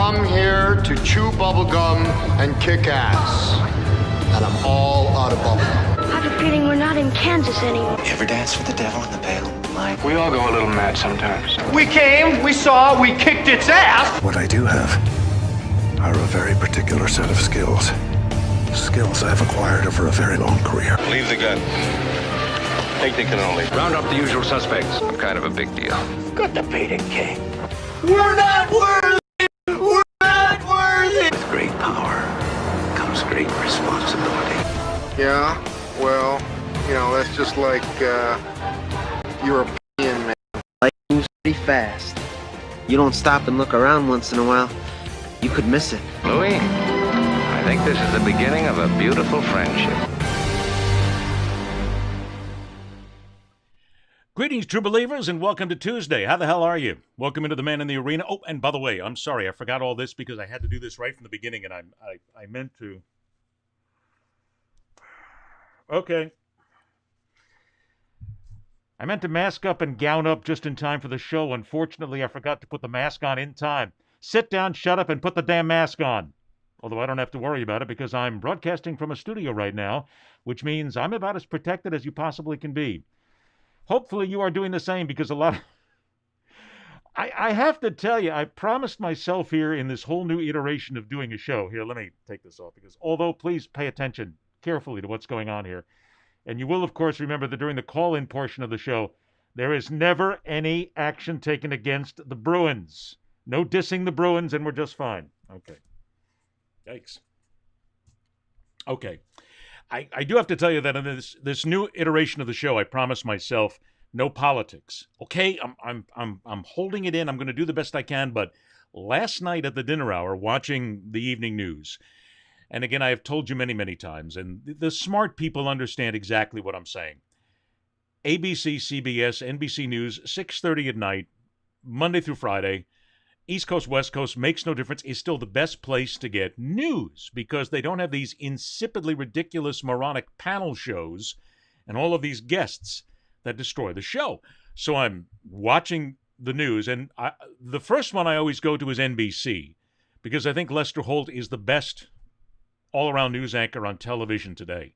come here to chew bubblegum and kick ass. And I'm all out of bubblegum. I have a feeling we're not in Kansas anymore. You ever dance with the devil in the pale light? We all go a little mad sometimes. We came, we saw, we kicked its ass. What I do have are a very particular set of skills. Skills I've acquired over a very long career. Leave the gun. Take the cannoli. Round up the usual suspects. I'm kind of a big deal. Good to beat it, King. We're not worthy. We're not worthy. With great power comes great responsibility. Yeah, well, you know, that's just like, European man. Life moves pretty fast. You don't stop and look around once in a while, you could miss it. Louis, I think this is the beginning of a beautiful friendship. Greetings, true believers, and welcome to Tuesday. How the hell are you? Welcome into the Man in the Arena. Oh, and by the way, I'm sorry, I forgot all this because I had to do this right from the beginning, and I meant to. Okay. I meant to mask up and gown up just in time for the show. Unfortunately, I forgot to put the mask on in time. Sit down, shut up, and put the damn mask on. Although I don't have to worry about it because I'm broadcasting from a studio right now, which means I'm about as protected as you possibly can be. Hopefully you are doing the same because a lot of... I have to tell you, I promised myself here in this whole new iteration of doing a show. Here, let me take this off because although please pay attention carefully to what's going on here. And you will, of course, remember that during the call-in portion of the show, there is never any action taken against the Bruins. No dissing the Bruins, and we're just fine. Okay. Yikes. Okay. I do have to tell you that in this new iteration of the show, I promised myself no politics. Okay, I'm holding it in. I'm going to do the best I can. But last night at the dinner hour, watching the evening news, and again, I have told you many, many times, and the smart people understand exactly what I'm saying. ABC, CBS, NBC News, 6:30 at night, Monday through Friday. East Coast, West Coast, makes no difference, is still the best place to get news because they don't have these insipidly ridiculous, moronic panel shows and all of these guests that destroy the show. So I'm watching the news, and the first one I always go to is NBC because I think Lester Holt is the best all-around news anchor on television today.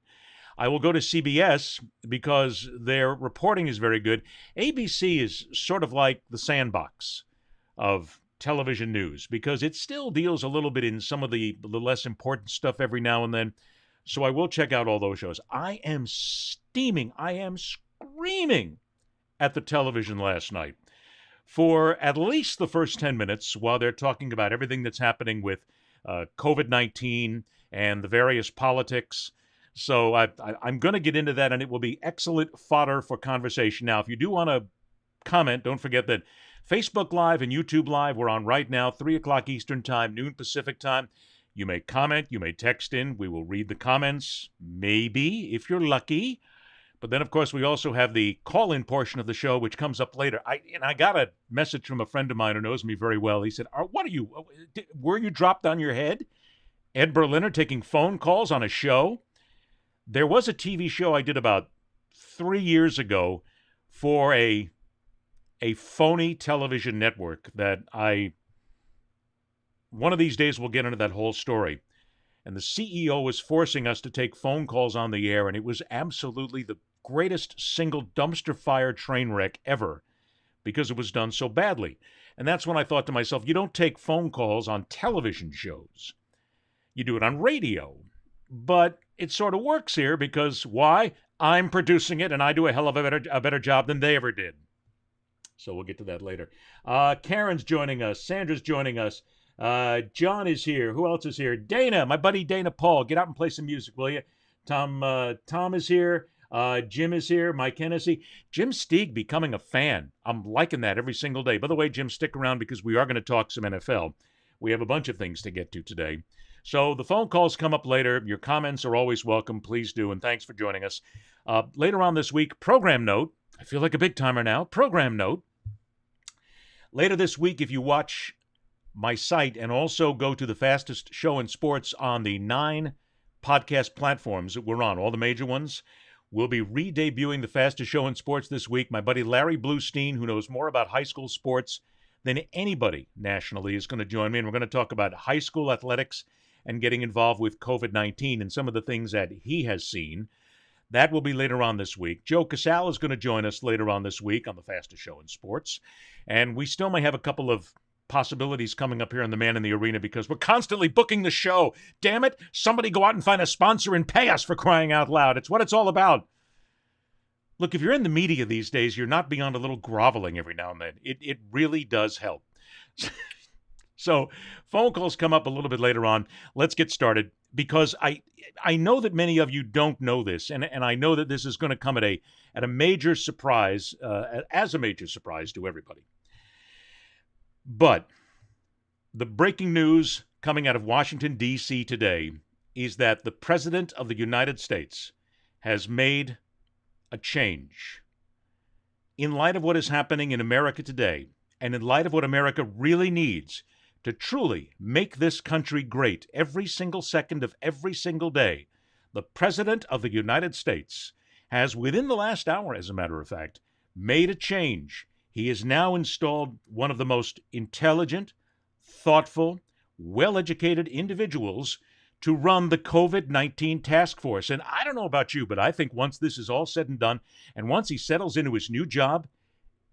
I will go to CBS because their reporting is very good. ABC is sort of like the sandbox of television news because it still deals a little bit in some of the less important stuff every now and then. So I will check out all those shows. I am steaming. I am screaming at the television last night for at least the first 10 minutes while they're talking about everything that's happening with COVID-19 and the various politics. So I'm going to get into that, and it will be excellent fodder for conversation. Now, if you do want to comment, don't forget that Facebook Live and YouTube Live, we're on right now, 3 o'clock Eastern Time, noon Pacific Time. You may comment, you may text in. We will read the comments, maybe, if you're lucky. But then, of course, we also have the call-in portion of the show, which comes up later. I got a message from a friend of mine who knows me very well. He said, what are you, were you dropped on your head? Ed Berliner taking phone calls on a show? There was a TV show I did about 3 years ago for a phony television network that one of these days we'll get into that whole story. And the CEO was forcing us to take phone calls on the air, and it was absolutely the greatest single dumpster fire train wreck ever because it was done so badly. And that's when I thought to myself, you don't take phone calls on television shows. You do it on radio. But it sort of works here because, why? I'm producing it, and I do a hell of a better job than they ever did. So we'll get to that later. Karen's joining us. Sandra's joining us. John is here. Who else is here? Dana, my buddy Dana Paul. Get out and play some music, will you? Tom is here. Jim is here. Mike Hennessy. Jim Steig becoming a fan. I'm liking that every single day. By the way, Jim, stick around because we are going to talk some NFL. We have a bunch of things to get to today. So the phone calls come up later. Your comments are always welcome. Please do, and thanks for joining us. Later on this week, program note. I feel like a big timer now. Program note. Later this week, if you watch my site and also go to the fastest show in sports on the 9 podcast platforms that we're on, all the major ones, we'll be re-debuting the fastest show in sports this week. My buddy Larry Bluestein, who knows more about high school sports than anybody nationally is going to join me, and we're going to talk about high school athletics and getting involved with COVID-19 and some of the things that he has seen. That will be later on this week. Joe Casale is going to join us later on this week on the fastest show in sports. And we still may have a couple of possibilities coming up here on the Man in the Arena because we're constantly booking the show. Damn it, somebody go out and find a sponsor and pay us, for crying out loud. It's what it's all about. Look, if you're in the media these days, you're not beyond a little groveling every now and then. It really does help. So phone calls come up a little bit later on. Let's get started because I know that many of you don't know this, and I know that this is going to come at a major surprise, as a major surprise to everybody. But the breaking news coming out of Washington, D.C. today is that the President of the United States has made a change. In light of what is happening in America today, and in light of what America really needs to truly make this country great every single second of every single day, the President of the United States has, within the last hour, as a matter of fact, made a change. He has now installed one of the most intelligent, thoughtful, well-educated individuals to run the COVID-19 task force. And I don't know about you, but I think once this is all said and done, and once he settles into his new job,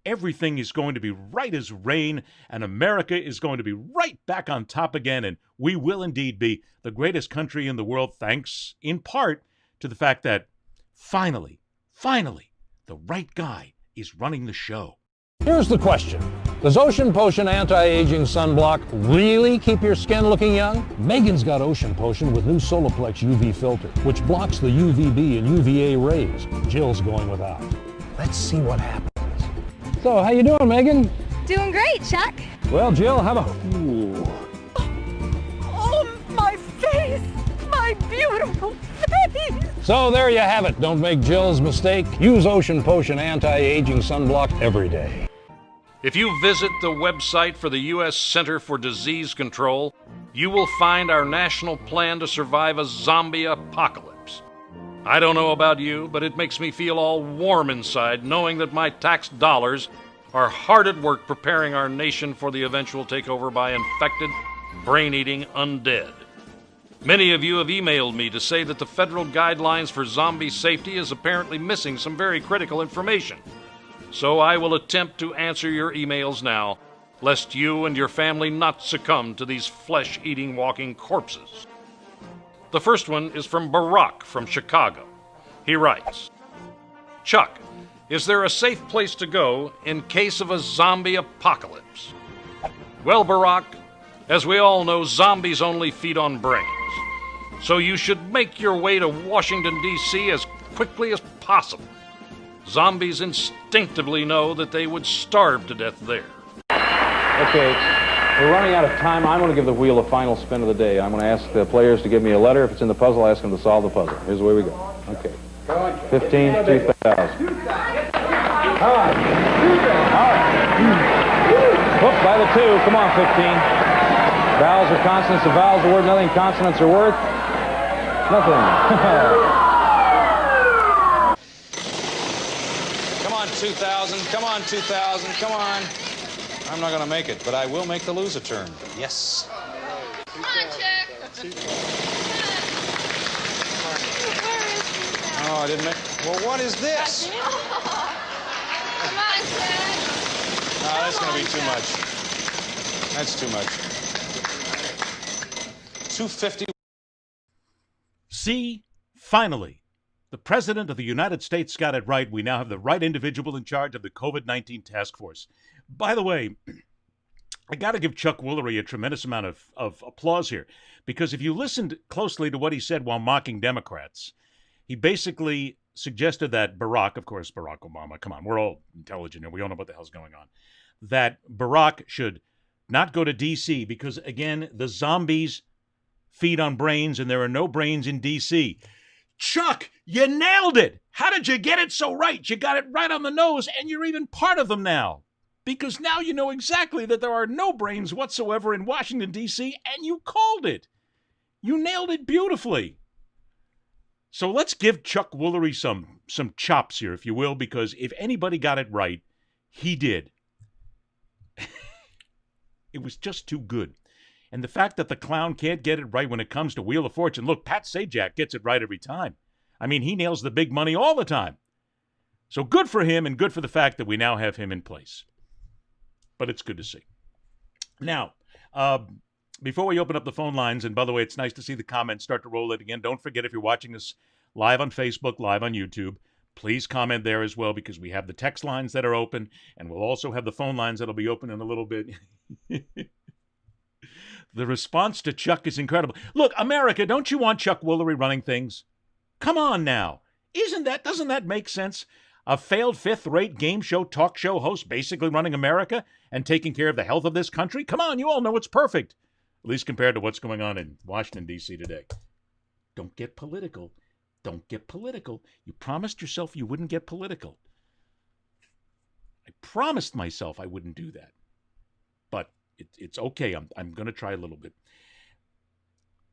everything is going to be right as rain, and America is going to be right back on top again, and we will indeed be the greatest country in the world, thanks in part to the fact that finally, the right guy is running the show. Here's the question. Does Ocean Potion Anti-Aging Sunblock really keep your skin looking young? Megan's got Ocean Potion with new Solaplex UV filter, which blocks the UVB and UVA rays. Jill's going without. Let's see what happens. So, how you doing, Megan? Doing great, Chuck. Well, Jill, have a... Ooh. Oh, my face! My beautiful face! So there you have it. Don't make Jill's mistake. Use Ocean Potion Anti-Aging Sunblock every day. If you visit the website for the U.S. Center for Disease Control, you will find our national plan to survive a zombie apocalypse. I don't know about you, but it makes me feel all warm inside knowing that my tax dollars are hard at work preparing our nation for the eventual takeover by infected, brain-eating undead. Many of you have emailed me to say that the federal guidelines for zombie safety is apparently missing some very critical information. So I will attempt to answer your emails now, lest you and your family not succumb to these flesh-eating walking corpses. The first one is from Barack from Chicago. He writes, Chuck, is there a safe place to go in case of a zombie apocalypse? Well, Barack, as we all know, zombies only feed on brains. So you should make your way to Washington, D.C. as quickly as possible. Zombies instinctively know that they would starve to death there. Okay, we're running out of time. I'm going to give the wheel a final spin of the day. I'm going to ask the players to give me a letter. If it's in the puzzle, I ask them to solve the puzzle. Here's the way we go. Okay. 15, 2,000. All right. Whoop, by the 2. Come on, 15. Vowels are consonants. The vowels are worth nothing. Consonants are worth nothing. 2,000. Come on, 2,000. Come on. I'm not going to make it, but I will make the loser turn. Yes. Come on, Chuck. Oh, I didn't make... Well, what is this? Come on, Chuck. No, that's going to be too much. That's too much. 250. See? Finally. The President of the United States got it right. We now have the right individual in charge of the COVID-19 task force. By the way, I got to give Chuck Woolery a tremendous amount of applause here, because if you listened closely to what he said while mocking Democrats, he basically suggested that Barack, of course, Barack Obama, come on, we're all intelligent and we all know what the hell's going on, that Barack should not go to D.C. because, again, the zombies feed on brains and there are no brains in D.C. Chuck, you nailed it. How did you get it so right? You got it right on the nose, and you're even part of them now. Because now you know exactly that there are no brains whatsoever in Washington, D.C., and you called it. You nailed it beautifully. So let's give Chuck Woolery some chops here, if you will, because if anybody got it right, he did. It was just too good. And the fact that the clown can't get it right when it comes to Wheel of Fortune. Look, Pat Sajak gets it right every time. I mean, he nails the big money all the time. So good for him and good for the fact that we now have him in place. But it's good to see. Now, before we open up the phone lines, and by the way, it's nice to see the comments start to roll in again. Don't forget, if you're watching this live on Facebook, live on YouTube, please comment there as well, because we have the text lines that are open, and we'll also have the phone lines that'll be open in a little bit. The response to Chuck is incredible. Look, America, don't you want Chuck Woolery running things? Come on now. Doesn't that make sense? A failed fifth-rate game show, talk show host basically running America and taking care of the health of this country? Come on, you all know it's perfect. At least compared to what's going on in Washington, D.C. today. Don't get political. Don't get political. You promised yourself you wouldn't get political. I promised myself I wouldn't do that. But it's okay. I'm going to try a little bit.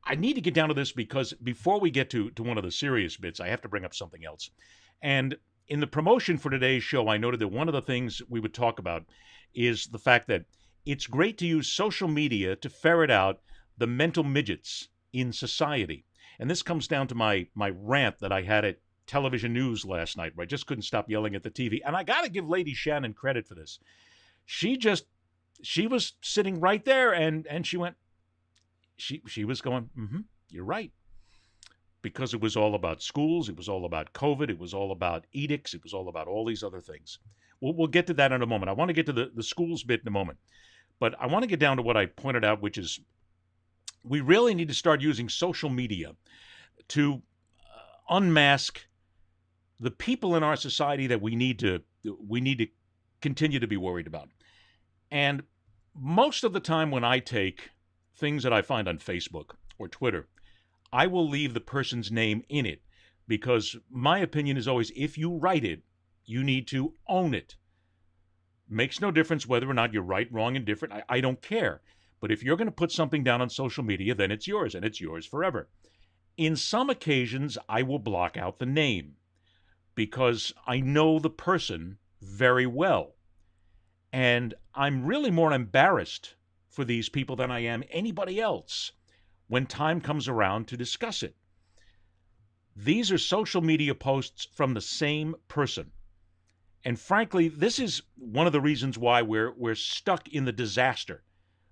I need to get down to this because before we get to one of the serious bits, I have to bring up something else. And in the promotion for today's show, I noted that one of the things we would talk about is the fact that it's great to use social media to ferret out the mental midgets in society. And this comes down to my rant that I had at television news last night, where I just couldn't stop yelling at the TV. And I got to give Lady Shannon credit for this. She was sitting right there, and she went, she was going, you're right. Because it was all about schools, it was all about COVID, it was all about edicts, it was all about all these other things. We'll get to that in a moment. I want to get to the schools bit in a moment. But I want to get down to what I pointed out, which is we really need to start using social media to unmask the people in our society that we need to continue to be worried about. And most of the time when I take things that I find on Facebook or Twitter, I will leave the person's name in it, because my opinion is always, if you write it, you need to own it. Makes no difference whether or not you're right, wrong, indifferent. I don't care. But if you're going to put something down on social media, then it's yours, and it's yours forever. In some occasions, I will block out the name because I know the person very well. And I'm really more embarrassed for these people than I am anybody else when time comes around to discuss it. These are social media posts from the same person. And frankly, this is one of the reasons why we're stuck in the disaster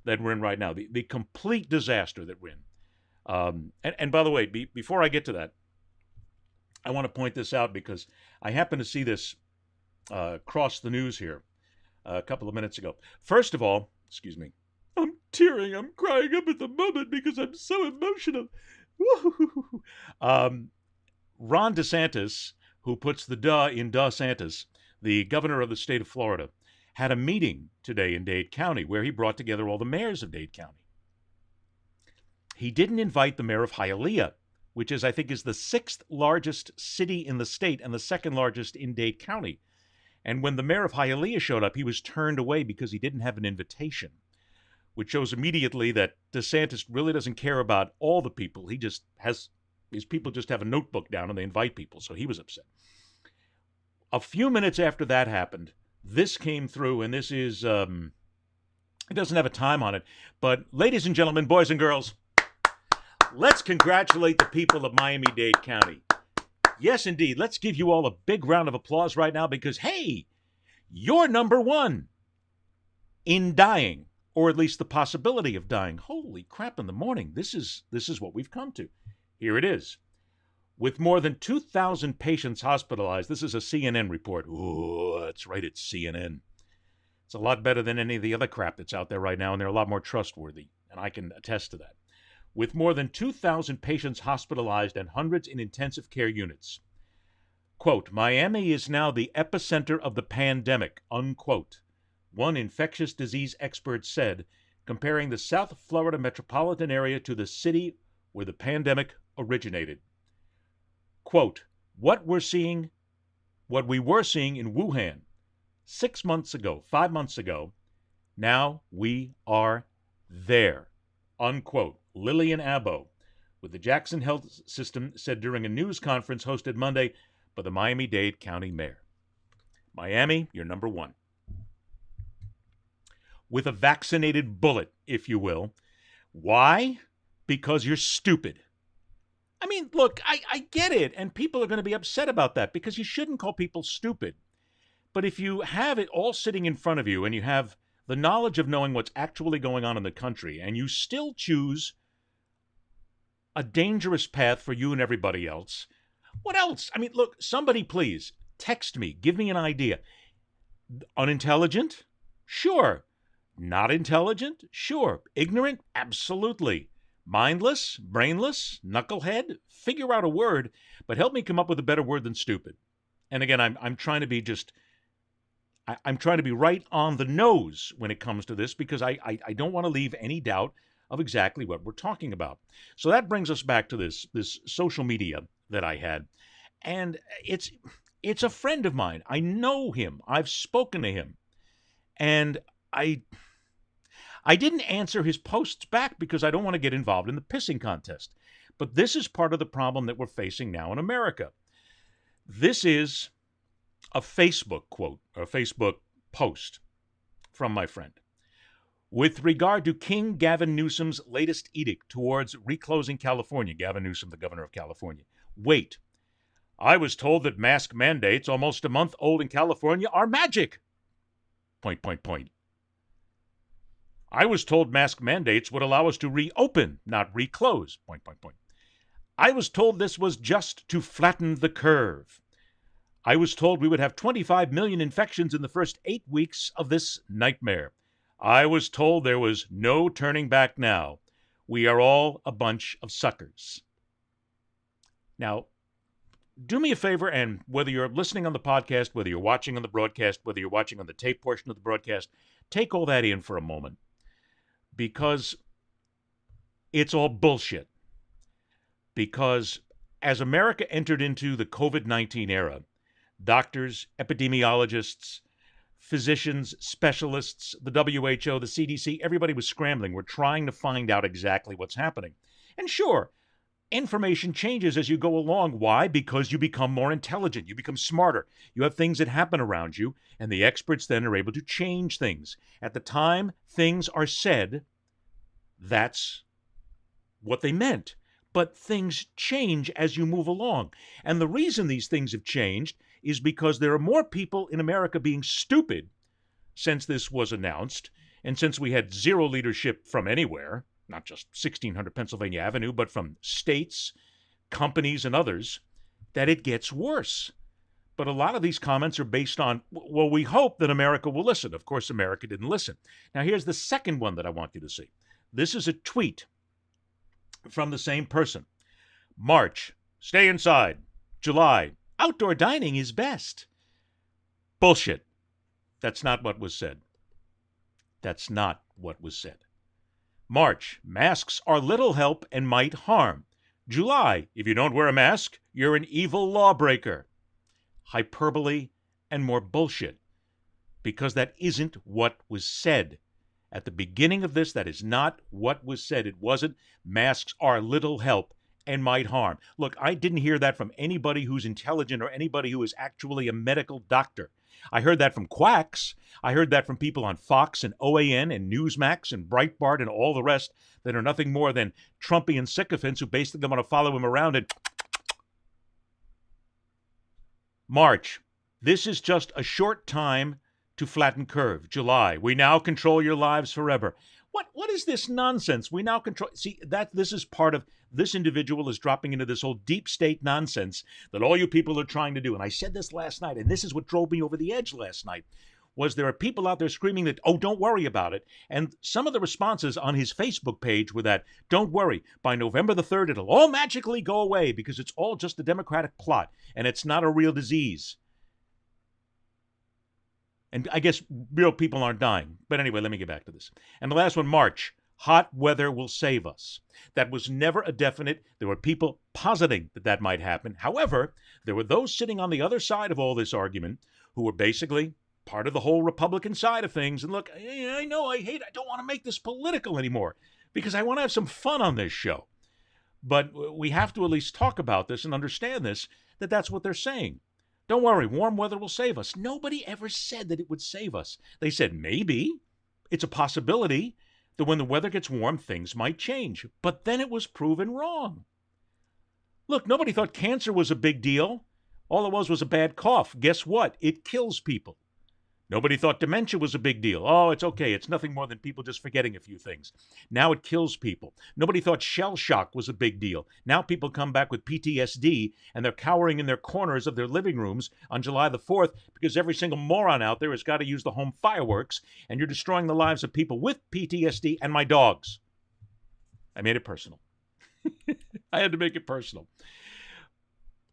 that we're in right now, the complete disaster that we're in. And by the way, before I get to that, I want to point this out because I happened to see this cross the news here a couple of minutes ago. First of all, excuse me, I'm tearing, I'm crying up at the moment because I'm so emotional. Ron DeSantis, who puts the duh in DeSantis, the governor of the state of Florida, had a meeting today in Dade County where he brought together all the mayors of Dade County. He didn't invite the mayor of Hialeah, which I think is the 6th largest city in the state and the 2nd largest in Dade County. And when the mayor of Hialeah showed up, he was turned away because he didn't have an invitation, which shows immediately that DeSantis really doesn't care about all the people. He just has, his people just have a notebook down and they invite people, so he was upset. A few minutes after that happened, this came through, and this is, it doesn't have a time on it, but ladies and gentlemen, boys and girls, let's congratulate the people of Miami-Dade County. Yes, indeed. Let's give you all a big round of applause right now because, hey, you're number one in dying, or at least the possibility of dying. Holy crap in the morning. This is what we've come to. Here it is. With more than 2,000 patients hospitalized, this is a CNN report. Ooh, that's right, it's CNN. It's a lot better than any of the other crap that's out there right now, and they're a lot more trustworthy, and I can attest to that. With more than 2,000 patients hospitalized and hundreds in intensive care units. Quote, Miami is now the epicenter of the pandemic, unquote, one infectious disease expert said, comparing the South Florida metropolitan area to the city where the pandemic originated. Quote, what we were seeing in Wuhan 6 months ago, 5 months ago, now we are there, unquote. Lillian Abbo with the Jackson Health System said during a news conference hosted Monday by the Miami-Dade County Mayor. Miami, you're number one. with a vaccinated bullet, if you will. Why? Because you're stupid. I mean, look, I get it, and people are going to be upset about that because you shouldn't call people stupid. But if you have it all sitting in front of you and you have the knowledge of knowing what's actually going on in the country, and you still choose a dangerous path for you and everybody else, what else? I mean, look, somebody please text me, give me an idea. Unintelligent? Sure. Not intelligent? Sure. Ignorant? Absolutely. Mindless? Brainless? Knucklehead? Figure out a word, but help me come up with a better word than stupid. And again, I'm trying to be I'm trying to be right on the nose when it comes to this because I don't want to leave any doubt of exactly what we're talking about. So that brings us back to this social media that I had. And it's a friend of mine. I know him. I've spoken to him. And I didn't answer his posts back because I don't want to get involved in the pissing contest. But this is part of the problem that we're facing now in America. This is a Facebook quote, or a Facebook post from my friend. With regard to King Gavin Newsom's latest edict towards reclosing California, Gavin Newsom, the governor of California, wait, I was told that mask mandates almost a month old in California are magic. ... I was told mask mandates would allow us to reopen, not reclose. ... I was told this was just to flatten the curve. I was told we would have 25 million infections in the first 8 weeks of this nightmare. I was told there was no turning back now. We are all a bunch of suckers. Now, do me a favor, and whether you're listening on the podcast, whether you're watching on the broadcast, whether you're watching on the tape portion of the broadcast, take all that in for a moment. Because it's all bullshit. Because as America entered into the COVID-19 era, doctors, epidemiologists, physicians, specialists, the WHO, the CDC, everybody was scrambling. We're trying to find out exactly what's happening. And sure, information changes as you go along. Why? Because you become more intelligent. You become smarter. You have things that happen around you, and the experts then are able to change things. At the time things are said, that's what they meant. But things change as you move along. And the reason these things have changed is because there are more people in America being stupid since this was announced, and since we had zero leadership from anywhere, not just 1600 Pennsylvania Avenue, but from states, companies, and others, that it gets worse. But a lot of these comments are based on, well, we hope that America will listen. Of course, America didn't listen. Now, here's the second one that I want you to see. This is a tweet from the same person. March, stay inside. July, outdoor dining is best. Bullshit. That's not what was said. That's not what was said. March, masks are little help and might harm. July, if you don't wear a mask, you're an evil lawbreaker. Hyperbole and more bullshit. Because that isn't what was said. At the beginning of this, that is not what was said. It wasn't masks are little help and might harm. Look, I didn't hear that from anybody who's intelligent or anybody who is actually a medical doctor. I heard that from quacks. I heard that from people on Fox and OAN and Newsmax and Breitbart and all the rest that are nothing more than Trumpian sycophants who basically want to follow him around and... March, this is just a short time to flatten curve. July, we now control your lives forever. What is this nonsense? We now control... See, this is part of... This individual is dropping into this whole deep state nonsense that all you people are trying to do. And I said this last night, and this is what drove me over the edge last night, was there are people out there screaming that, oh, don't worry about it. And some of the responses on his Facebook page were that, don't worry, by November the 3rd, it'll all magically go away because it's all just a Democratic plot, and it's not a real disease. And I guess real people aren't dying. But anyway, let me get back to this. And the last one, March. Hot weather will save us. That was never a definite. There were people positing that that might happen. However, there were those sitting on the other side of all this argument who were basically part of the whole Republican side of things. And look, I know, I don't want to make this political anymore because I want to have some fun on this show. But we have to at least talk about this and understand this, that that's what they're saying. Don't worry, warm weather will save us. Nobody ever said that it would save us. They said maybe it's a possibility that when the weather gets warm, things might change. But then it was proven wrong. Look, nobody thought cancer was a big deal. All it was a bad cough. Guess what? It kills people. Nobody thought dementia was a big deal. Oh, it's okay. It's nothing more than people just forgetting a few things. Now it kills people. Nobody thought shell shock was a big deal. Now people come back with PTSD and they're cowering in their corners of their living rooms on July the 4th because every single moron out there has got to use the home fireworks, and you're destroying the lives of people with PTSD and my dogs. I made it personal. I had to make it personal.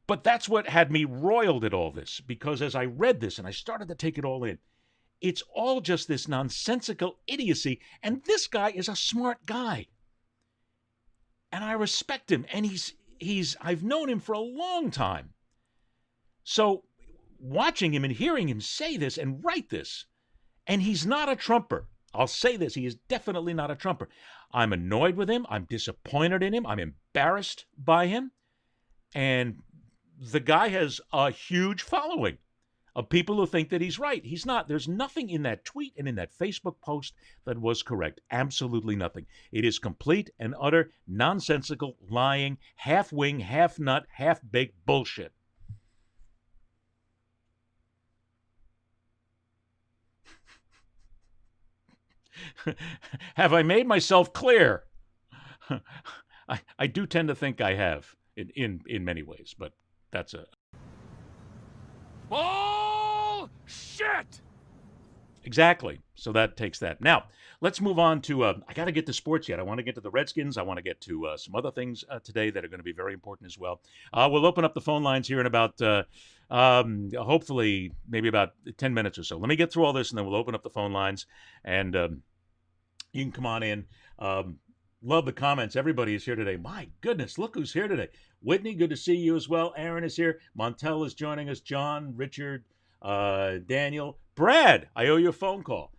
But that's what had me roiled at all this, because as I read this and I started to take it all in, it's all just this nonsensical idiocy, and this guy is a smart guy. And I respect him, and I've known him for a long time. So watching him and hearing him say this and write this, and he's not a Trumper. I'll say this, he is definitely not a Trumper. I'm annoyed with him, I'm disappointed in him, I'm embarrassed by him, and the guy has a huge following of people who think that he's right. He's not. There's nothing in that tweet and in that Facebook post that was correct. Absolutely nothing. It is complete and utter nonsensical, lying, half-wing, half-nut, half-baked bullshit. Have I made myself clear? I do tend to think I have in many ways, but that's a bullshit. Exactly. So that takes that. Now, let's move on to, I got to get to sports yet. I want to get to the Redskins. I want to get to some other things today that are going to be very important as well. We'll open up the phone lines here in about, hopefully, maybe about 10 minutes or so. Let me get through all this, and then we'll open up the phone lines, and you can come on in. Love the comments. Everybody is here today. My goodness, look who's here today. Whitney, good to see you as well. Aaron is here. Montel is joining us. John, Richard, Daniel. Brad, I owe you a phone call.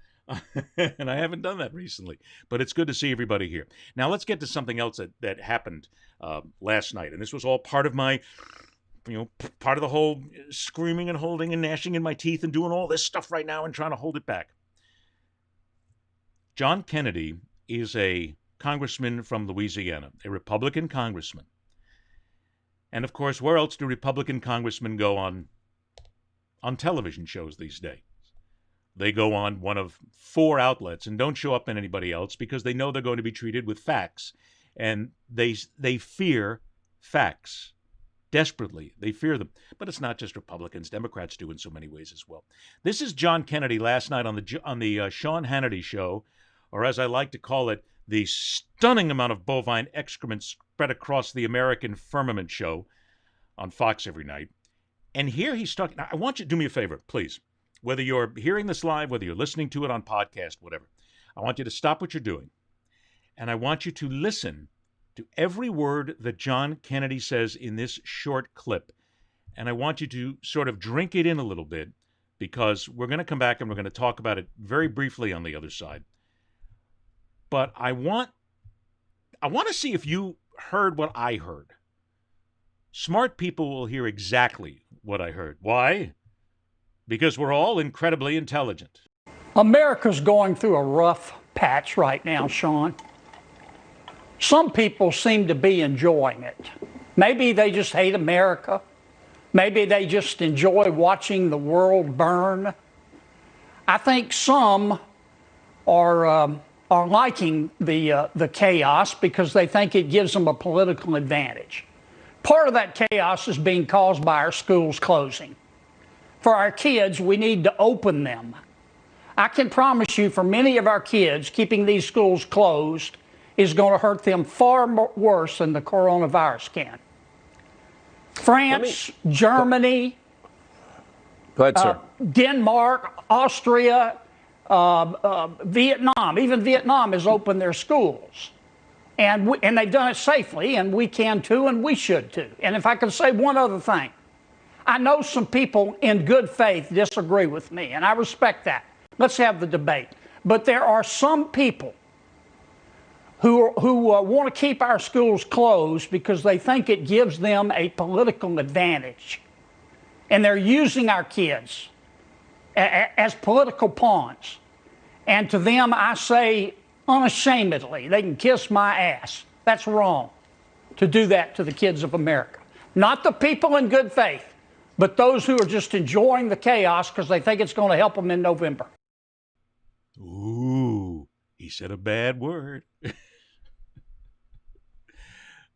And I haven't done that recently. But it's good to see everybody here. Now, let's get to something else that happened last night. And this was all part of my, part of the whole screaming and holding and gnashing in my teeth and doing all this stuff right now and trying to hold it back. John Kennedy is a congressman from Louisiana, a Republican congressman. And of course, where else do Republican congressmen go on television shows these days? They go on one of 4 outlets and don't show up in anybody else because they know they're going to be treated with facts. And they fear facts. Desperately, they fear them. But it's not just Republicans. Democrats do in so many ways as well. This is John Kennedy last night on the Sean Hannity show, or as I like to call it, the stunning amount of bovine excrement spread across the American firmament show on Fox every night. And here he's talking. Now, I want you to do me a favor, please. Whether you're hearing this live, whether you're listening to it on podcast, whatever, I want you to stop what you're doing. And I want you to listen to every word that John Kennedy says in this short clip. And I want you to sort of drink it in a little bit, because we're going to come back and we're going to talk about it very briefly on the other side. But I want to see if you heard what I heard. Smart people will hear exactly what I heard. Why? Because we're all incredibly intelligent. America's going through a rough patch right now, Sean. Some people seem to be enjoying it. Maybe they just hate America. Maybe they just enjoy watching the world burn. I think some are liking the chaos because they think it gives them a political advantage. Part of that chaos is being caused by our schools closing. For our kids, we need to open them. I can promise you, for many of our kids, keeping these schools closed is going to hurt them far worse than the coronavirus can. France, Germany, Go ahead, sir. Denmark, Austria, Vietnam. Even Vietnam has opened their schools. And they've done it safely, and we can too, and we should too. And if I could say one other thing, I know some people in good faith disagree with me, and I respect that. Let's have the debate. But there are some people who want to keep our schools closed because they think it gives them a political advantage. And they're using our kids as political pawns. And to them, I say unashamedly, they can kiss my ass. That's wrong to do that to the kids of America. Not the people in good faith, but those who are just enjoying the chaos because they think it's going to help them in November. Ooh, he said a bad word.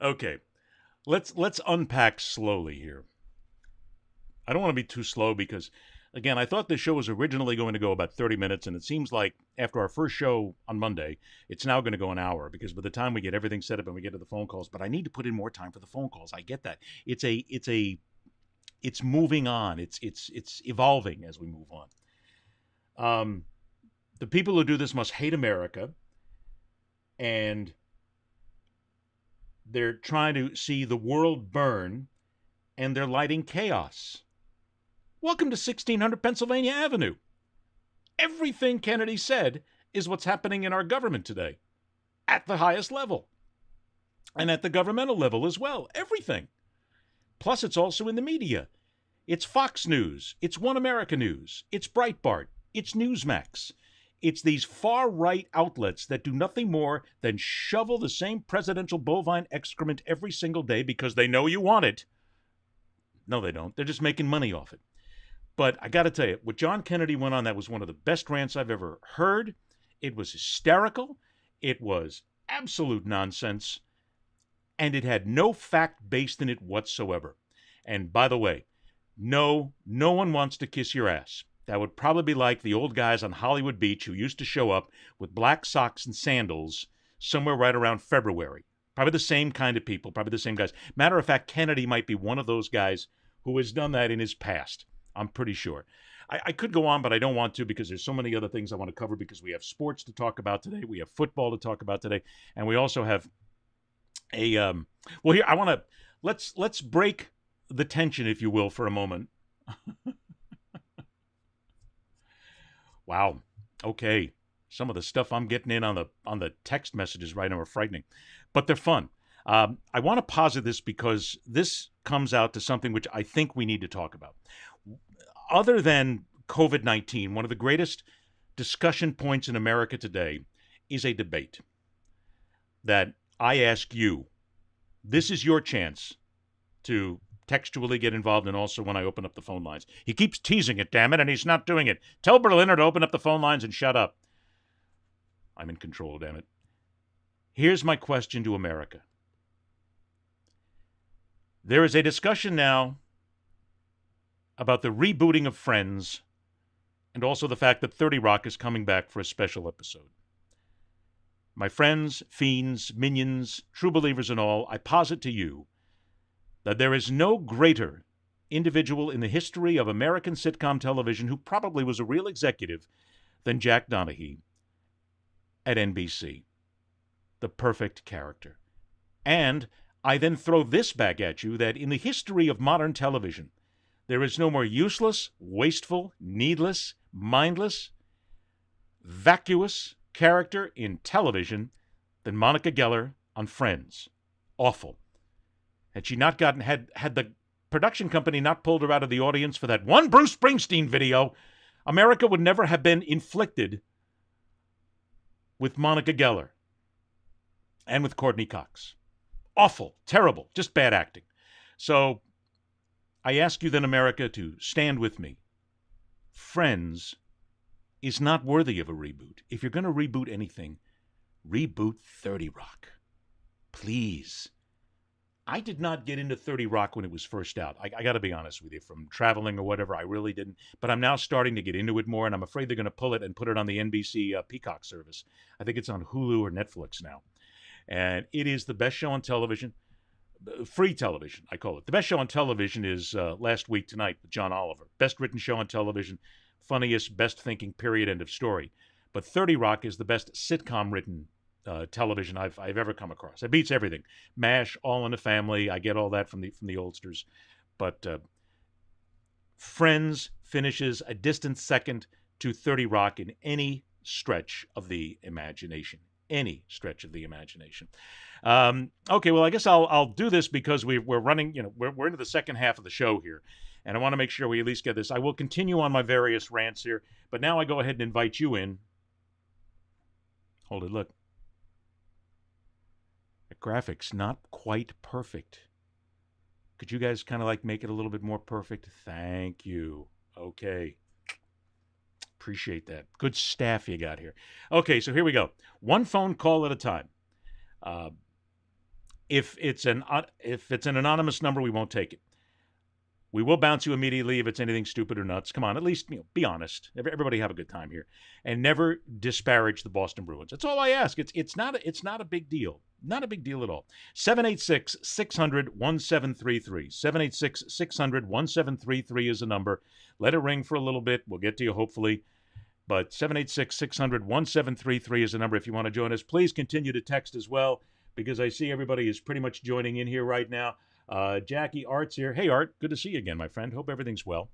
Okay, let's unpack slowly here. I don't want to be too slow because, again, I thought this show was originally going to go about 30 minutes, and it seems like after our first show on Monday, it's now going to go an hour because by the time we get everything set up and we get to the phone calls, but I need to put in more time for the phone calls. I get that. It's moving on. It's evolving as we move on. The people who do this must hate America, and they're trying to see the world burn, and they're lighting chaos. Welcome to 1600 Pennsylvania Avenue. Everything Kennedy said is what's happening in our government today, at the highest level, and at the governmental level as well. Everything. Plus, it's also in the media. It's Fox News. It's One America News. It's Breitbart. It's Newsmax. It's these far-right outlets that do nothing more than shovel the same presidential bovine excrement every single day because they know you want it. No, they don't. They're just making money off it. But I got to tell you, what John Kennedy went on, that was one of the best rants I've ever heard. It was hysterical. It was absolute nonsense. And it had no fact based in it whatsoever. And by the way, no one wants to kiss your ass. That would probably be like the old guys on Hollywood Beach who used to show up with black socks and sandals somewhere right around February. Probably the same kind of people, probably the same guys. Matter of fact, Kennedy might be one of those guys who has done that in his past. I'm pretty sure. I could go on, but I don't want to because there's so many other things I want to cover because we have sports to talk about today. We have football to talk about today. And we also have well, here, I want to, let's break the tension, if you will, for a moment. Wow. Okay. Some of the stuff I'm getting in on the text messages right now are frightening, but they're fun. I want to posit this because this comes out to something which I think we need to talk about. Other than COVID-19, one of the greatest discussion points in America today is a debate that I ask you. This is your chance to textually get involved, and also when I open up the phone lines. He keeps teasing it, damn it, and he's not doing it. Tell Berliner to open up the phone lines and shut up. I'm in control, damn it. Here's my question to America. There is a discussion now about the rebooting of Friends and also the fact that 30 Rock is coming back for a special episode. My friends, fiends, minions, true believers and all, I posit to you that there is no greater individual in the history of American sitcom television who probably was a real executive than Jack Donaghy at NBC. The perfect character. And I then throw this back at you that in the history of modern television, there is no more useless, wasteful, needless, mindless, vacuous character in television than Monica Geller on Friends. Awful. Had she not had the production company not pulled her out of the audience for that one Bruce Springsteen video, America would never have been inflicted with Monica Geller and with Courtney Cox. Awful, terrible, just bad acting. So I ask you then, America, to stand with me. Friends is not worthy of a reboot. If you're going to reboot anything, reboot 30 Rock. Please. I did not get into 30 Rock when it was first out. I got to be honest with you. From traveling or whatever, I really didn't. But I'm now starting to get into it more, and I'm afraid they're going to pull it and put it on the NBC Peacock service. I think it's on Hulu or Netflix now. And it is the best show on television. Free television, I call it. The best show on television is Last Week Tonight with John Oliver. Best written show on television. Funniest, best thinking, period, end of story. But 30 Rock is the best sitcom written television I've ever come across. It beats everything. MASH, All in the Family. I get all that from the oldsters. But Friends finishes a distant second to 30 Rock in any stretch of the imagination. Any stretch of the imagination. Okay, well, I guess I'll do this because we're running. We're into the second half of the show here, and I want to make sure we at least get this. I will continue on my various rants here, but now I go ahead and invite you in Hold it, look. The graphics not quite perfect. Could you guys kind of like make it a little bit more perfect? Thank you. Okay. Appreciate that. Good staff you got here. Okay, so here we go. One phone call at a time. If it's an anonymous number, we won't take it. We will bounce you immediately if it's anything stupid or nuts. Come on, at least be honest. Everybody have a good time here, and never disparage the Boston Bruins. That's all I ask. It's not a big deal. Not a big deal at all. 786-600-1733. 786-600-1733 is the number. Let it ring for a little bit. We'll get to you hopefully. But 786-600-1733 is the number if you want to join us. Please continue to text as well, because I see everybody is pretty much joining in here right now. Jackie, Art's here. Hey, Art, good to see you again, my friend. Hope everything's well.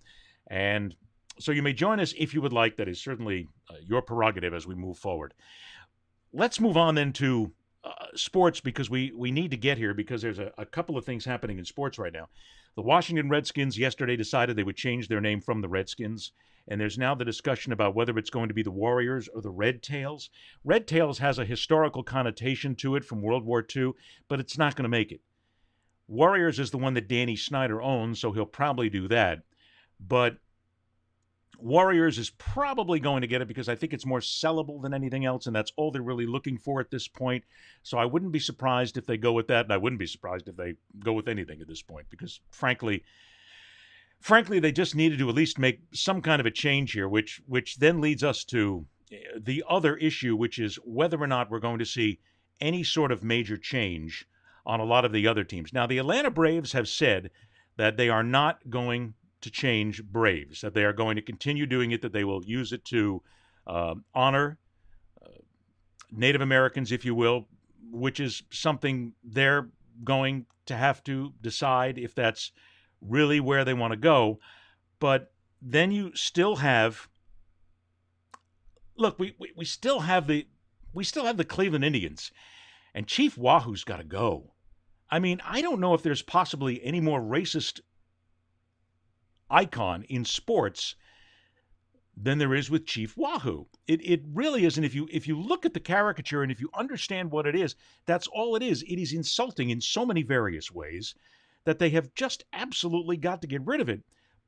And so you may join us if you would like. That is certainly your prerogative as we move forward. Let's move on then to sports, because we need to get here, because there's a couple of things happening in sports right now. The Washington Redskins yesterday decided they would change their name from the Redskins, and there's now the discussion about whether it's going to be the Warriors or the Red Tails. Red Tails has a historical connotation to it from World War II, but it's not going to make it. Warriors is the one that Danny Snyder owns, so he'll probably do that. But Warriors is probably going to get it because I think it's more sellable than anything else, and that's all they're really looking for at this point. So I wouldn't be surprised if they go with that, and I wouldn't be surprised if they go with anything at this point, because frankly, they just needed to at least make some kind of a change here, which then leads us to the other issue, which is whether or not we're going to see any sort of major change on a lot of the other teams. Now, the Atlanta Braves have said that they are not going to change Braves, that they are going to continue doing it, that they will use it to honor Native Americans, if you will, which is something they're going to have to decide if that's really where they want to go. But then you still have, look, we still have the Cleveland Indians, and Chief Wahoo's got to go. I mean, I don't know if there's possibly any more racist icon in sports than there is with Chief Wahoo. It really isn't. If you look at the caricature and if you understand what it is, that's all it is. It is insulting in so many various ways that they have just absolutely got to get rid of it.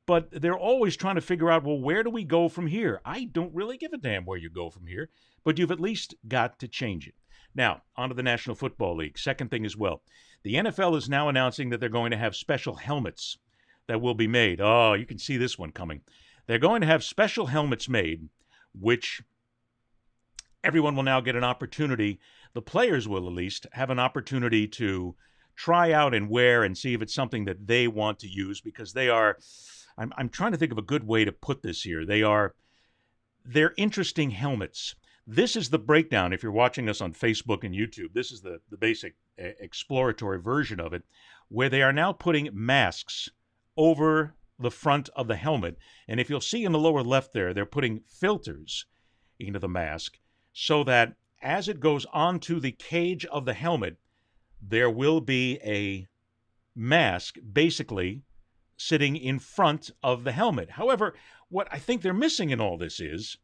But they're always trying to figure out, well, where do we go from here? I don't really give a damn where you go from here, but you've at least got to change it. Now, on to the National Football League. Second thing as well. The NFL is now announcing that they're going to have special helmets that will be made. Oh, you can see this one coming. They're going to have special helmets made, which everyone will now get an opportunity, the players will at least, have an opportunity to try out and wear and see if it's something that they want to use, because they are, I'm trying to think of a good way to put this here. They're interesting helmets. This is the breakdown. If you're watching us on Facebook and YouTube, this is the basic exploratory version of it, where they are now putting masks over the front of the helmet. And if you'll see in the lower left there, they're putting filters into the mask so that as it goes onto the cage of the helmet, there will be a mask basically sitting in front of the helmet. However, what I think they're missing in all this is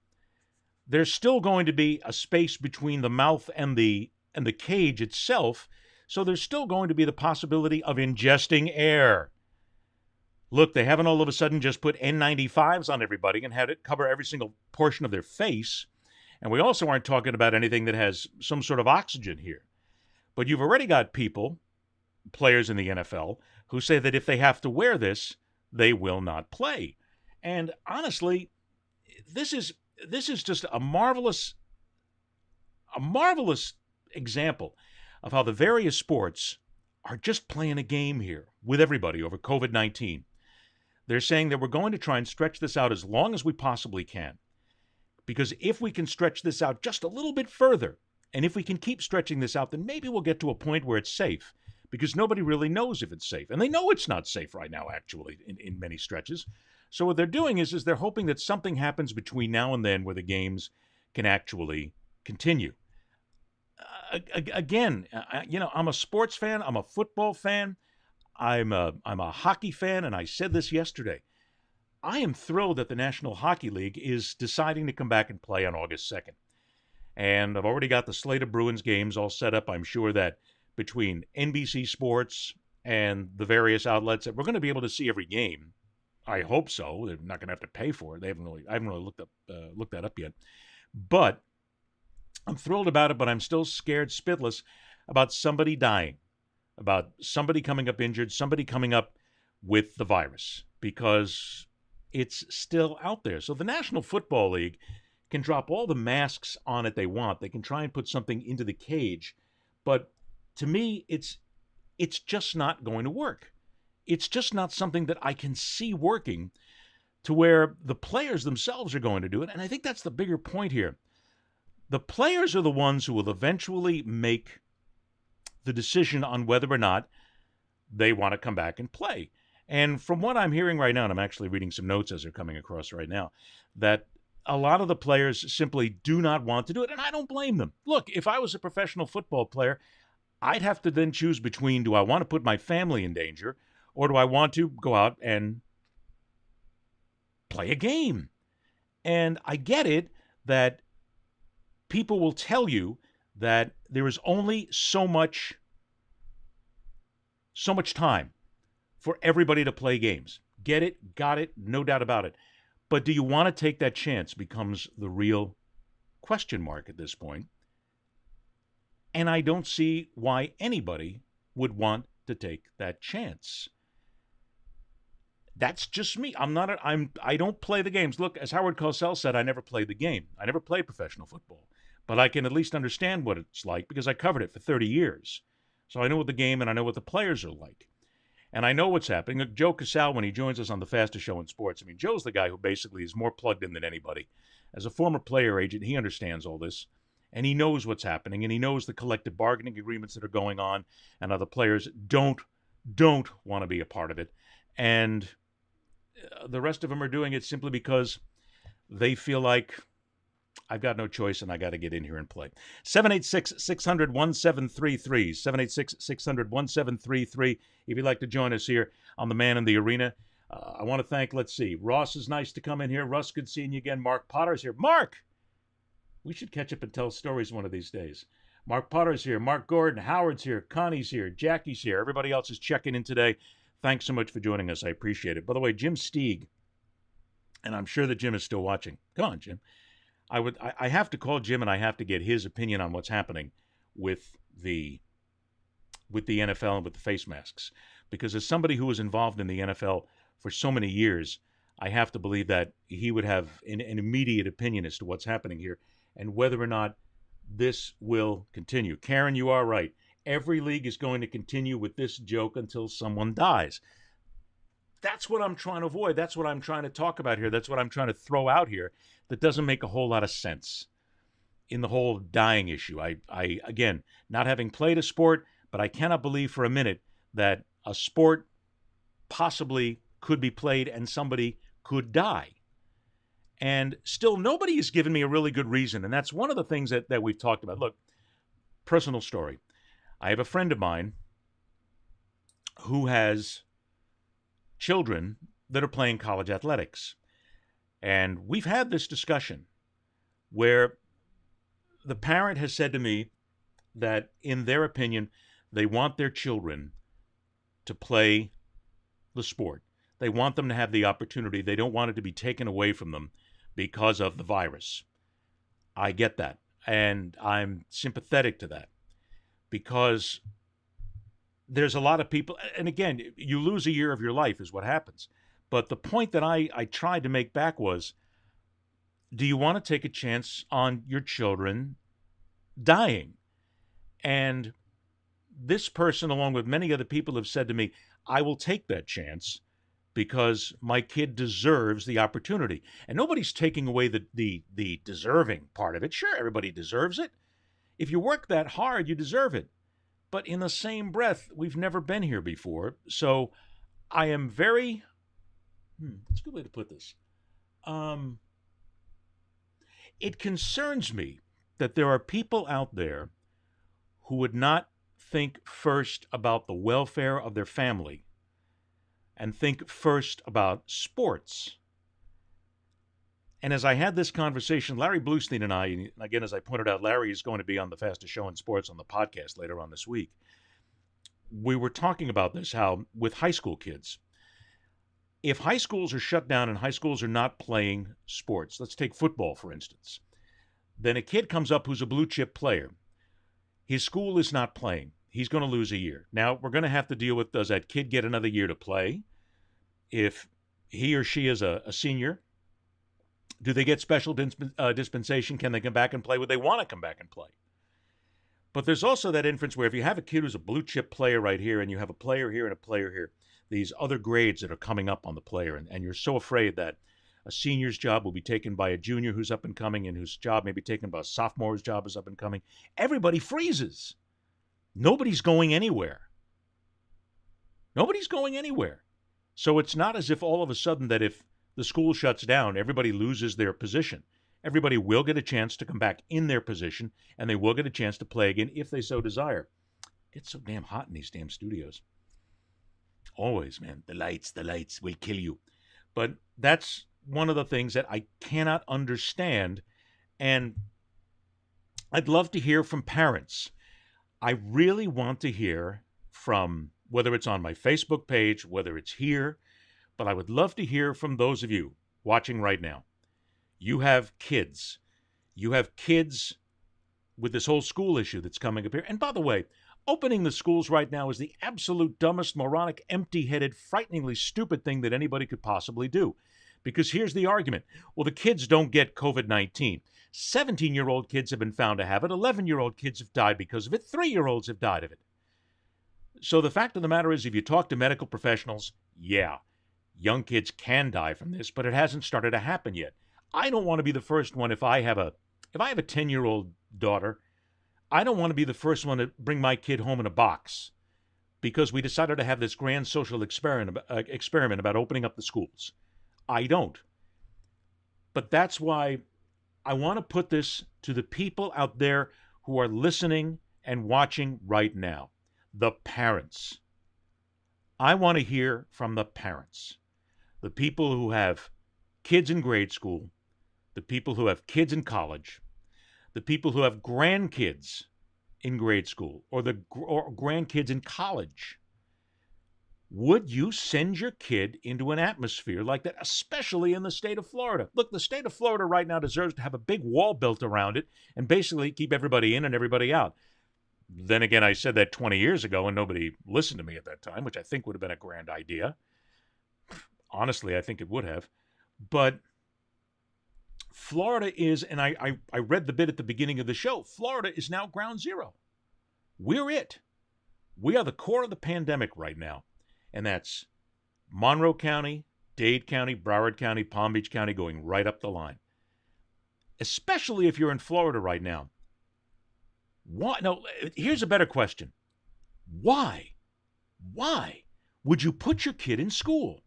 there's still going to be a space between the mouth and the cage itself, so there's still going to be the possibility of ingesting air. Look, they haven't all of a sudden just put N95s on everybody and had it cover every single portion of their face. And we also aren't talking about anything that has some sort of oxygen here. But you've already got people, players in the NFL, who say that if they have to wear this, they will not play. And honestly, this is just a marvelous example of how the various sports are just playing a game here with everybody over COVID-19. They're saying that we're going to try and stretch this out as long as we possibly can. Because if we can stretch this out just a little bit further, and if we can keep stretching this out, then maybe we'll get to a point where it's safe. Because nobody really knows if it's safe. And they know it's not safe right now, actually, in many stretches. So what they're doing is they're hoping that something happens between now and then where the games can actually continue. Again, I'm a sports fan. I'm a football fan. I'm a hockey fan, and I said this yesterday. I am thrilled that the National Hockey League is deciding to come back and play on August 2nd. And I've already got the slate of Bruins games all set up. I'm sure that between NBC Sports and the various outlets that we're going to be able to see every game. I hope so. They're not going to have to pay for it. I haven't really looked that up yet. But I'm thrilled about it, but I'm still scared spitless about somebody dying, about somebody coming up injured, somebody coming up with the virus, because it's still out there. So the National Football League can drop all the masks on it they want. They can try and put something into the cage. But to me, it's just not going to work. It's just not something that I can see working to where the players themselves are going to do it. And I think that's the bigger point here. The players are the ones who will eventually make the decision on whether or not they want to come back and play. And from what I'm hearing right now, and I'm actually reading some notes as they're coming across right now, that a lot of the players simply do not want to do it, and I don't blame them. Look, if I was a professional football player, I'd have to then choose between, do I want to put my family in danger, or do I want to go out and play a game? And I get it that people will tell you that there is only so much time for everybody to play games. Get it, got it, no doubt about it. But do you want to take that chance becomes the real question mark at this point. And I don't see why anybody would want to take that chance. That's just me. I don't play the games. Look, as Howard Cosell said, I never played the game. I never played professional football. But I can at least understand what it's like because I covered it for 30 years. So I know what the game and I know what the players are like. And I know what's happening. Look, Joe Casal, when he joins us on the fastest show in sports, I mean, Joe's the guy who basically is more plugged in than anybody. As a former player agent, he understands all this. And he knows what's happening. And he knows the collective bargaining agreements that are going on. And other players don't want to be a part of it. And the rest of them are doing it simply because they feel like, I've got no choice and I got to get in here and play. 786-600-1733. 786-600-1733. If you'd like to join us here on The Man in the Arena. I want to thank, let's see, Ross is nice to come in here. Russ, good seeing you again. Mark Potter's here. Mark! We should catch up and tell stories one of these days. Mark Potter's here. Mark Gordon. Howard's here. Connie's here. Jackie's here. Everybody else is checking in today. Thanks so much for joining us. I appreciate it. By the way, Jim Steig, and I'm sure that Jim is still watching. Come on, Jim. I have to call Jim and I have to get his opinion on what's happening with the NFL and with the face masks. Because as somebody who was involved in the NFL for so many years, I have to believe that he would have an immediate opinion as to what's happening here and whether or not this will continue. Karen, you are right. Every league is going to continue with this joke until someone dies. That's what I'm trying to avoid. That's what I'm trying to talk about here. That's what I'm trying to throw out here that doesn't make a whole lot of sense in the whole dying issue. I again, not having played a sport, but I cannot believe for a minute that a sport possibly could be played and somebody could die. And still, nobody has given me a really good reason. And that's one of the things that we've talked about. Look, personal story. I have a friend of mine who has children that are playing college athletics. And we've had this discussion where the parent has said to me that, in their opinion, they want their children to play the sport. They want them to have the opportunity. They don't want it to be taken away from them because of the virus. I get that. And I'm sympathetic to that because there's a lot of people, and again, you lose a year of your life is what happens. But the point that I tried to make back was, do you want to take a chance on your children dying? And this person, along with many other people, have said to me, I will take that chance because my kid deserves the opportunity. And nobody's taking away the deserving part of it. Sure, everybody deserves it. If you work that hard, you deserve it. But in the same breath, we've never been here before. So I am very, that's a good way to put this. It concerns me that there are people out there who would not think first about the welfare of their family and think first about sports. And as I had this conversation, Larry Bluestein and I, and again, as I pointed out, Larry is going to be on the fastest show in sports on the podcast later on this week. We were talking about this, how with high school kids, if high schools are shut down and high schools are not playing sports, let's take football, for instance, then a kid comes up who's a blue chip player. His school is not playing. He's going to lose a year. Now, we're going to have to deal with, does that kid get another year to play? If he or she is a senior, do they get special dispensation? Can they come back and play? Would they want to come back and play? But there's also that inference where if you have a kid who's a blue chip player right here and you have a player here and a player here, these other grades that are coming up on the player, and you're so afraid that a senior's job will be taken by a junior who's up and coming and whose job may be taken by a sophomore's job is up and coming, everybody freezes. Nobody's going anywhere. Nobody's going anywhere. So it's not as if all of a sudden that if the school shuts down, everybody loses their position. Everybody will get a chance to come back in their position, and they will get a chance to play again if they so desire. It's so damn hot in these damn studios. Always, man. The lights will kill you. But that's one of the things that I cannot understand, and I'd love to hear from parents. I really want to hear from, whether it's on my Facebook page, whether it's here, but I would love to hear from those of you watching right now. You have kids. You have kids with this whole school issue that's coming up here. And by the way, opening the schools right now is the absolute dumbest, moronic, empty-headed, frighteningly stupid thing that anybody could possibly do. Because here's the argument. Well, the kids don't get COVID-19. 17-year-old kids have been found to have it. 11-year-old kids have died because of it. 3-year-olds have died of it. So the fact of the matter is, if you talk to medical professionals, yeah, young kids can die from this, but it hasn't started to happen yet. I don't want to be the first one if I have a 10-year-old daughter. I don't want to be the first one to bring my kid home in a box because we decided to have this grand social experiment about opening up the schools. I don't. But that's why I want to put this to the people out there who are listening and watching right now. The parents. I want to hear from the parents. The people who have kids in grade school, the people who have kids in college, the people who have grandkids in grade school or grandkids in college. Would you send your kid into an atmosphere like that, especially in the state of Florida? Look, the state of Florida right now deserves to have a big wall built around it and basically keep everybody in and everybody out. Then again, I said that 20 years ago and nobody listened to me at that time, which I think would have been a grand idea. Honestly, I think it would have. But Florida is, and I read the bit at the beginning of the show, Florida is now ground zero. We're it. We are the core of the pandemic right now. And that's Monroe County, Dade County, Broward County, Palm Beach County, going right up the line. Especially if you're in Florida right now. Why? No, here's a better question. Why? Why would you put your kid in school?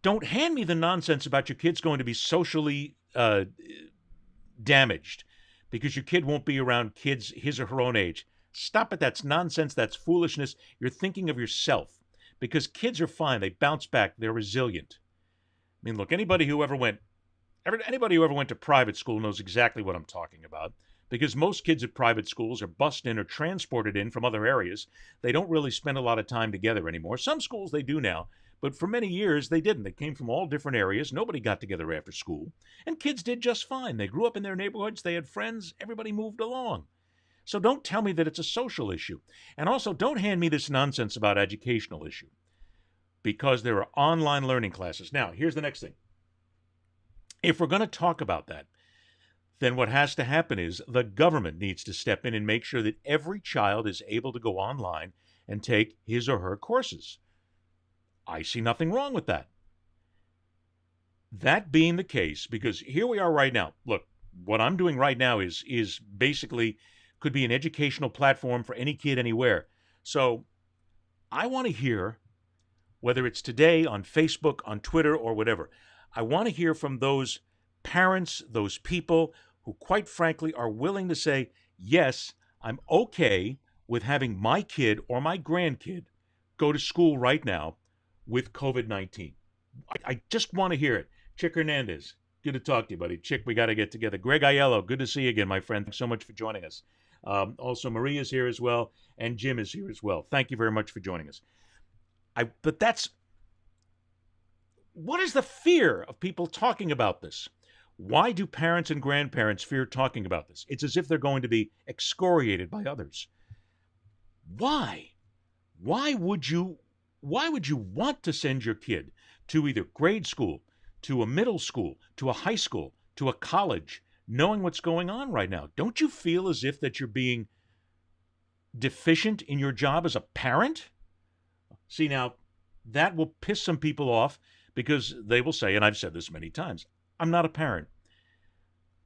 Don't hand me the nonsense about your kid's going to be socially damaged because your kid won't be around kids his or her own age. Stop it. That's nonsense. That's foolishness. You're thinking of yourself because kids are fine. They bounce back. They're resilient. I mean, look, anybody who ever went to private school knows exactly what I'm talking about because most kids at private schools are bussed in or transported in from other areas. They don't really spend a lot of time together anymore. Some schools they do now. But for many years, they didn't. They came from all different areas. Nobody got together after school. And kids did just fine. They grew up in their neighborhoods. They had friends. Everybody moved along. So don't tell me that it's a social issue. And also, don't hand me this nonsense about educational issue. Because there are online learning classes. Now, here's the next thing. If we're going to talk about that, then what has to happen is the government needs to step in and make sure that every child is able to go online and take his or her courses. I see nothing wrong with that. That being the case, because here we are right now. Look, what I'm doing right now is basically could be an educational platform for any kid anywhere. So I want to hear, whether it's today on Facebook, on Twitter, or whatever, I want to hear from those parents, those people who quite frankly are willing to say, yes, I'm okay with having my kid or my grandkid go to school right now with COVID-19. I just want to hear it. Chick Hernandez, Good to talk to you, buddy. Chick, we got to get together. Greg Aiello, good to see you again, my friend. Thanks so much for joining us. Also, Maria's here as well, and Jim is here as well. Thank you very much for joining us. But that's... What is the fear of people talking about this? Why do parents and grandparents fear talking about this? It's as if they're going to be excoriated by others. Why? Why would you want to send your kid to either grade school, to a middle school, to a high school, to a college, knowing what's going on right now? Don't you feel as if that you're being deficient in your job as a parent? See, now, that will piss some people off because they will say, and I've said this many times, I'm not a parent.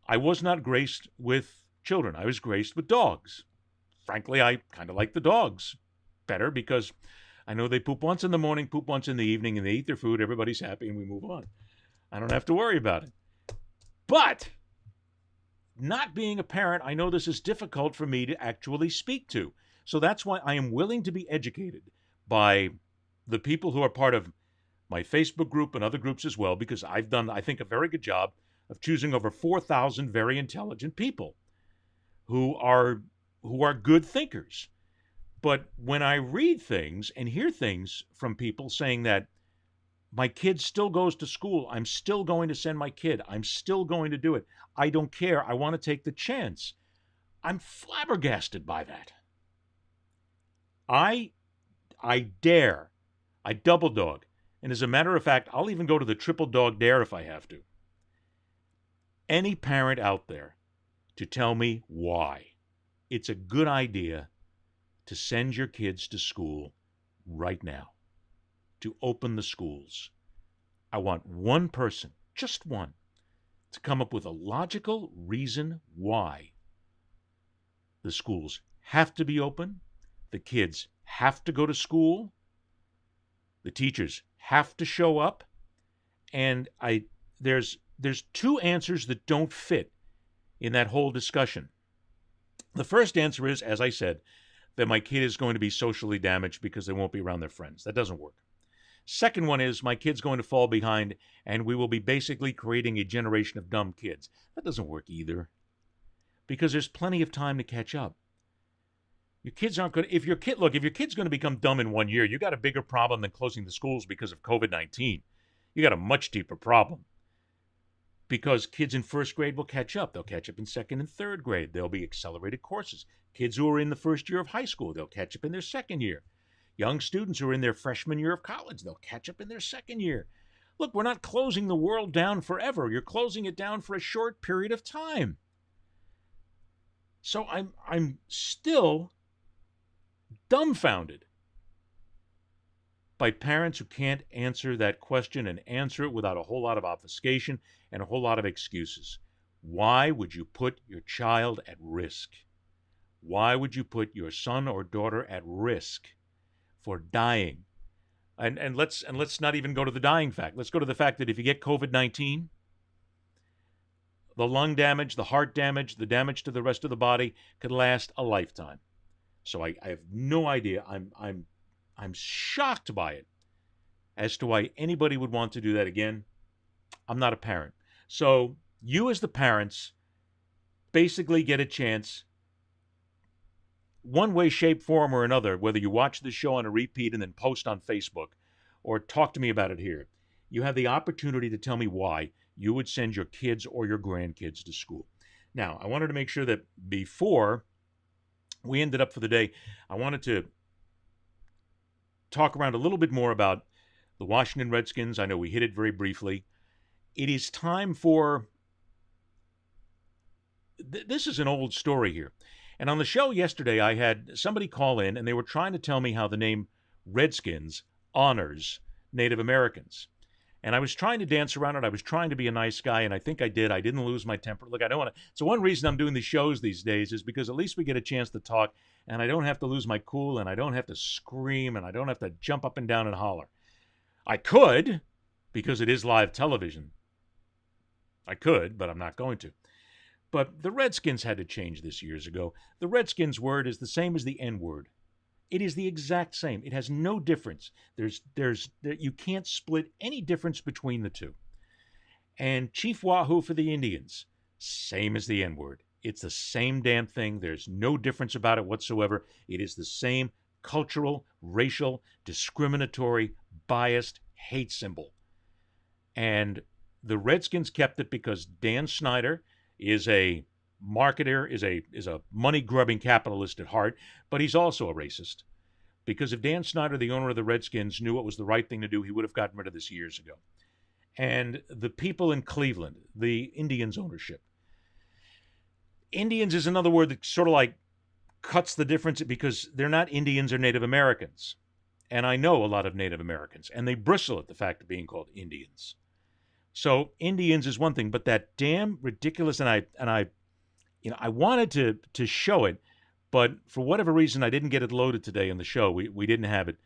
I was not graced with children. I was graced with dogs. Frankly, I kind of like the dogs better because I know they poop once in the morning, poop once in the evening, and they eat their food, everybody's happy, and we move on. I don't have to worry about it. But not being a parent, I know this is difficult for me to actually speak to. So that's why I am willing to be educated by the people who are part of my Facebook group and other groups as well, because I've done, I think, a very good job of choosing over 4,000 very intelligent people who are good thinkers. But when I read things and hear things from people saying that my kid still goes to school, I'm still going to send my kid, I'm still going to do it, I don't care, I want to take the chance, I'm flabbergasted by that. I dare, I double dog, and as a matter of fact, I'll even go to the triple dog dare if I have to. Any parent out there to tell me why it's a good idea to send your kids to school right now, to open the schools. I want one person, just one, to come up with a logical reason why the schools have to be open, the kids have to go to school, the teachers have to show up, and there's two answers that don't fit in that whole discussion. The first answer is, as I said, that my kid is going to be socially damaged because they won't be around their friends. That doesn't work. Second one is my kid's going to fall behind and we will be basically creating a generation of dumb kids. That doesn't work either, because there's plenty of time to catch up. Your kids aren't going to, if your kid's going to become dumb in 1 year, you got a bigger problem than closing the schools because of COVID-19. You got a much deeper problem. Because kids in first grade will catch up. They'll catch up in second and third grade. There'll be accelerated courses. Kids who are in the first year of high school, they'll catch up in their second year. Young students who are in their freshman year of college, they'll catch up in their second year. Look, we're not closing the world down forever. You're closing it down for a short period of time. So I'm still dumbfounded by parents who can't answer that question and answer it without a whole lot of obfuscation and a whole lot of excuses. Why would you put your child at risk? Why would you put your son or daughter at risk for dying? And let's not even go to the dying fact. Let's go to the fact that if you get COVID-19, the lung damage, the heart damage, the damage to the rest of the body could last a lifetime. So I have no idea. I'm shocked by it as to why anybody would want to do that again. I'm not a parent. So you as the parents basically get a chance, one way, shape, form, or another, whether you watch this show on a repeat and then post on Facebook or talk to me about it here. You have the opportunity to tell me why you would send your kids or your grandkids to school. Now, I wanted to make sure that before we ended up for the day, I wanted to talk around a little bit more about the Washington Redskins. I know we hit it very briefly. It is time for... This is an old story here. And on the show yesterday, I had somebody call in, and they were trying to tell me how the name Redskins honors Native Americans. And I was trying to dance around it. I was trying to be a nice guy, and I think I did. I didn't lose my temper. Look, I don't want to... So one reason I'm doing these shows these days is because at least we get a chance to talk, and I don't have to lose my cool, and I don't have to scream, and I don't have to jump up and down and holler. I could, because it is live television. I could, but I'm not going to. But the Redskins had to change this years ago. The Redskins word is the same as the N-word. It is the exact same. It has no difference. You can't split any difference between the two. And Chief Wahoo for the Indians, same as the N-word. It's the same damn thing. There's no difference about it whatsoever. It is the same cultural, racial, discriminatory, biased hate symbol. And the Redskins kept it because Dan Snyder is a marketer, is a money-grubbing capitalist at heart, but he's also a racist. Because if Dan Snyder, the owner of the Redskins, knew it was the right thing to do, he would have gotten rid of this years ago. And the people in Cleveland, the Indians ownership. Indians is another word that sort of like cuts the difference because they're not Indians or Native Americans. And I know a lot of Native Americans, and they bristle at the fact of being called Indians. So Indians is one thing, but that damn ridiculous, and I wanted to show it, but for whatever reason I didn't get it loaded today in the show. We didn't have it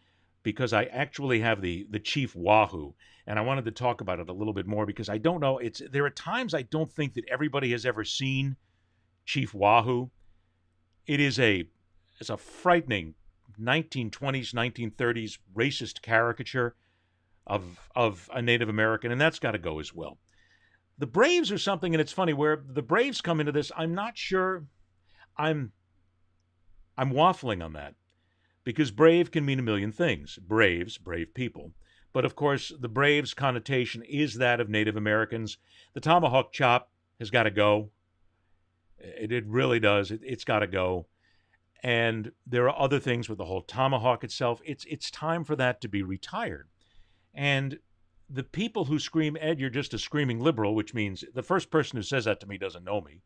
because I actually have the Chief Wahoo, and I wanted to talk about it a little bit more because I don't know. There are times I don't think that everybody has ever seen Chief Wahoo. It's a frightening 1920s, 1930s racist caricature of a Native American, and that's got to go as well. The Braves are something, and it's funny, where the Braves come into this, I'm not sure I'm waffling on that, because brave can mean a million things. Braves, brave people. But of course, the Braves connotation is that of Native Americans. The tomahawk chop has got to go. It really does. It's got to go. And there are other things with the whole tomahawk itself. It's time for that to be retired. And the people who scream, Ed, you're just a screaming liberal, which means the first person who says that to me doesn't know me,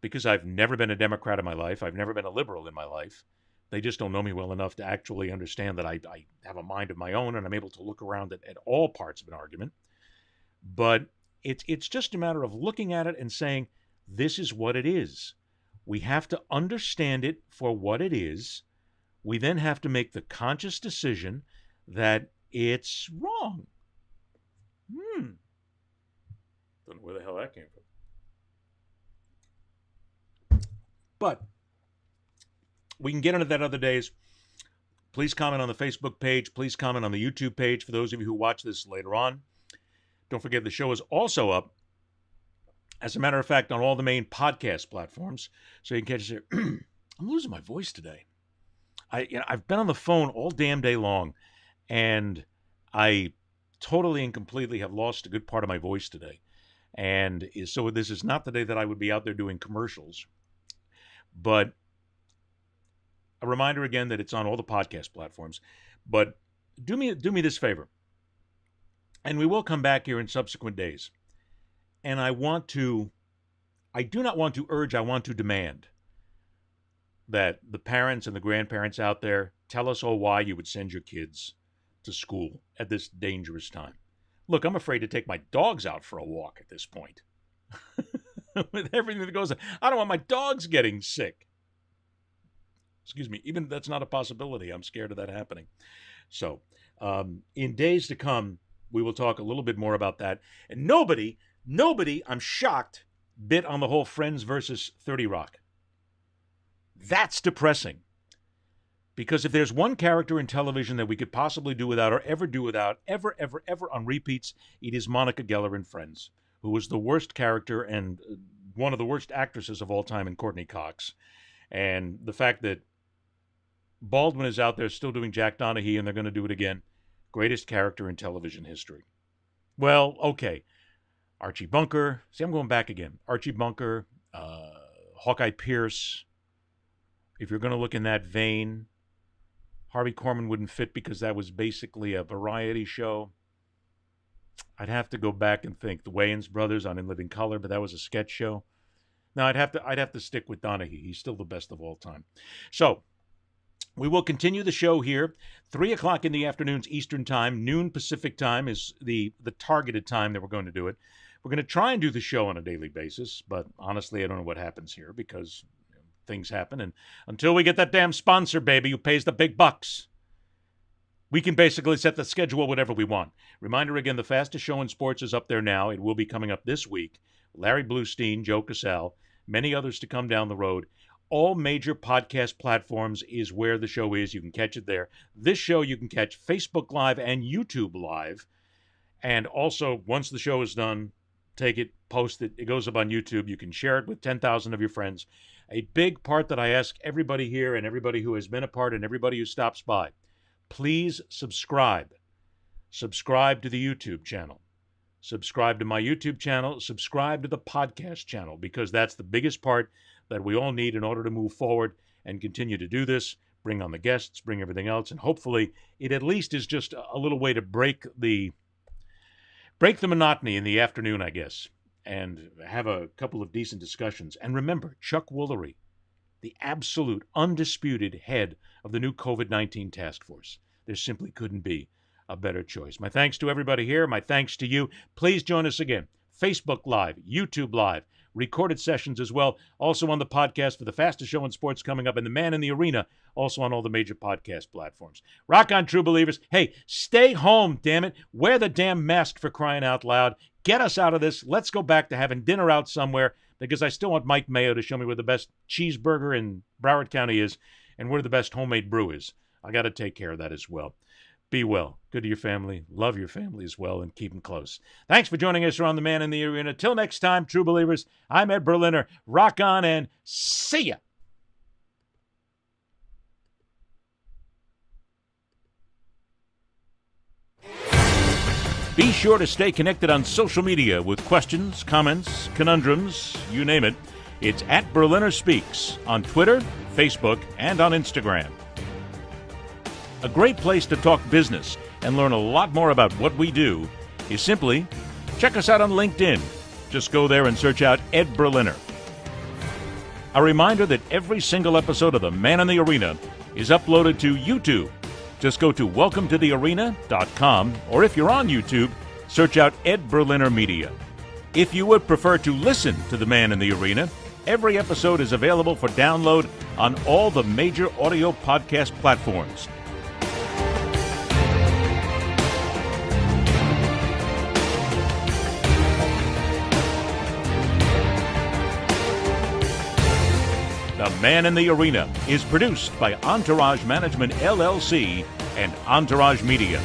because I've never been a Democrat in my life. I've never been a liberal in my life. They just don't know me well enough to actually understand that I have a mind of my own and I'm able to look around at all parts of an argument. But it's just a matter of looking at it and saying, this is what it is. We have to understand it for what it is. We then have to make the conscious decision that it's wrong. Don't know where the hell that came from. But we can get into that other days. Please comment on the Facebook page. Please comment on the YouTube page for those of you who watch this later on. Don't forget the show is also up, as a matter of fact, on all the main podcast platforms. So you can catch it. I'm losing my voice today. I've been on the phone all damn day long, and I totally and completely have lost a good part of my voice today. And so this is not the day that I would be out there doing commercials. But a reminder again that it's on all the podcast platforms. But do me this favor, and we will come back here in subsequent days. And I do not want to urge, I want to demand that the parents and the grandparents out there tell us all why you would send your kids to school at this dangerous time. Look, I'm afraid to take my dogs out for a walk at this point. With everything that goes on, I don't want my dogs getting sick. Excuse me, even that's not a possibility. I'm scared of that happening. So, in days to come, we will talk a little bit more about that. And nobody, I'm shocked, bit on the whole Friends versus 30 Rock. That's depressing. Because if there's one character in television that we could possibly do without or ever do without, ever on repeats, it is Monica Geller in Friends, who was the worst character and one of the worst actresses of all time in Courtney Cox. And the fact that Baldwin is out there still doing Jack Donaghy, and they're going to do it again. Greatest character in television history. Well, okay. Archie Bunker. See, I'm going back again. Archie Bunker, Hawkeye Pierce. If you're going to look in that vein, Harvey Korman wouldn't fit because that was basically a variety show. I'd have to go back and think. The Wayans brothers on In Living Color, but that was a sketch show. No, I'd have to stick with Donaghy. He's still the best of all time. So, we will continue the show here. 3 o'clock in the afternoons Eastern Time, noon Pacific Time is the targeted time that we're going to do it. We're going to try and do the show on a daily basis, but honestly, I don't know what happens here because things happen. And until we get that damn sponsor, baby, who pays the big bucks, we can basically set the schedule whatever we want. Reminder again, the fastest show in sports is up there now. It will be coming up this week. Larry Bluestein, Joe Casale, many others to come down the road. All major podcast platforms is where the show is. You can catch it there. This show you can catch Facebook Live and YouTube Live. And also, once the show is done, take it, post it. It goes up on YouTube. You can share it with 10,000 of your friends. A big part that I ask everybody here and everybody who has been a part and everybody who stops by, please subscribe. Subscribe to the YouTube channel. Subscribe to my YouTube channel. Subscribe to the podcast channel, because that's the biggest part that we all need in order to move forward and continue to do this, bring on the guests, bring everything else, and hopefully it at least is just a little way to break the monotony in the afternoon, I guess, and have a couple of decent discussions. And remember, Chuck Woolery, the absolute undisputed head of the new COVID-19 task force. There simply couldn't be a better choice. My thanks to everybody here. My thanks to you. Please join us again. Facebook Live, YouTube Live, recorded sessions as well. Also on the podcast for the fastest show in sports coming up, and The Man in the Arena, also on all the major podcast platforms. Rock on, true believers. Hey, stay home, damn it. Wear the damn mask, for crying out loud. Get us out of this. Let's go back to having dinner out somewhere, because I still want Mike Mayo to show me where the best cheeseburger in Broward County is and where the best homemade brew is. I got to take care of that as well. Be well. Good to your family. Love your family as well, and keep them close. Thanks for joining us around The Man in the Arena. Till next time, true believers, I'm Ed Berliner. Rock on and see ya. Be sure to stay connected on social media with questions, comments, conundrums, you name it. It's at Berliner Speaks on Twitter, Facebook, and on Instagram. A great place to talk business and learn a lot more about what we do is simply check us out on LinkedIn. Just go there and search out Ed Berliner. A reminder that every single episode of The Man in the Arena is uploaded to YouTube. Just go to welcometothearena.com, or if you're on YouTube, search out Ed Berliner Media. If you would prefer to listen to The Man in the Arena, every episode is available for download on all the major audio podcast platforms. The Man in the Arena is produced by Entourage Management, LLC, and Entourage Media.